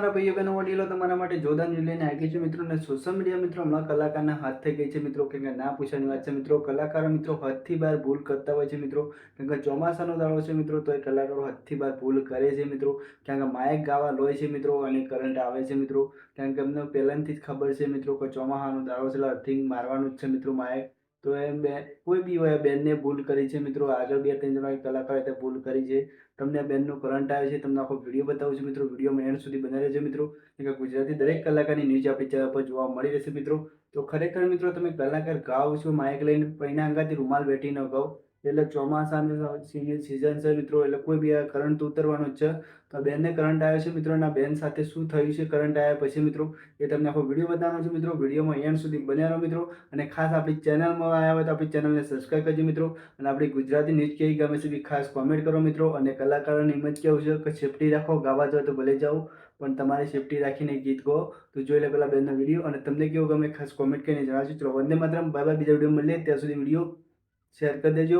મારા ભાઈઓ બહેનો વડીલો તમારા માટે જોરદાર ન્યૂઝ લઈને આવી ગઈ છે મિત્રો. અને સોશિયલ મીડિયા મિત્રો હમણાં કલાકારના હાથ થઈ ગઈ છે મિત્રો. કેમ કે ના પૂછવાની વાત છે મિત્રો. કલાકારો મિત્રો હદથી બહાર ભૂલ કરતા હોય છે મિત્રો. કેમ કે ચોમાસાનો દાડો છે મિત્રો, તો એ કલાકારો હદથી બહાર ભૂલ કરે છે મિત્રો. કારણ કે માઇક ગાવા લોય છે મિત્રો અને કરંટ આવે છે મિત્રો. કારણ કે અમને પહેલાંથી જ ખબર છે મિત્રો કે ચોમાસાનો દાડો છે એટલે અર્થિંગ મારવાનું જ છે મિત્રો માઇક. તો એમ બે કોઈ બી હોય બેનને ભૂલ કરી છે મિત્રો. આગળ 2-3 જણા કલાકારોએ તે ભૂલ કરી છે. તમને આ બેનનો કરંટ આવે છે, તમને આખો વિડીયો બતાવું છું મિત્રો. વિડીયોમાં એન્ડ સુધી બનાવી રહેજો મિત્રો. કે ગુજરાતી દરેક કલાકારની ન્યૂઝ આપણી ચેનલ પર જોવા મળી રહેશે મિત્રો. તો ખરેખર મિત્રો તમે કલાકાર ગાઓ છો માઇક લઈને, પૈના અંગાથી રૂમાલ બેઠી ન ગાઓ. એટલે ચોમાસાની સિઝન છે મિત્રો, એટલે કોઈ બી આ કરંટ ઉતરવાનો જ છે. તો બેનને કરંટ આવ્યો છે મિત્રો, અને આ બેન સાથે શું થયું છે કરંટ આવ્યા પછી મિત્રો, એ તમને આખો વિડીયો બતાવવાનો છે મિત્રો. વિડીયોમાં એન્ડ સુધી બન્યા રહો મિત્રો. અને ખાસ આપણી ચેનલમાં આવ્યા હોય તો આપણી ચેનલને સબસ્ક્રાઈબ કરજો મિત્રો. અને આપણી ગુજરાતી ન્યૂઝ કેવી ગમે છે ખાસ કોમેન્ટ કરો મિત્રો. અને કલાકારોને એમ જ કહેવું છે કે સેફટી રાખો. ગાવા જાઓ તો ભલે જાઓ, પણ તમારે સેફટી રાખીને ગીત ગો. તો જોઈ લે પેલા બેનનો વિડીયો, અને તમને કેવું ગમે ખાસ કોમેન્ટ કરીને જણાવજો. ચલો વંદે માતરમ, બાય બાય. બીજા વિડીયો મળીએ ત્યાં સુધી વિડીયો શેર કરી દેજો.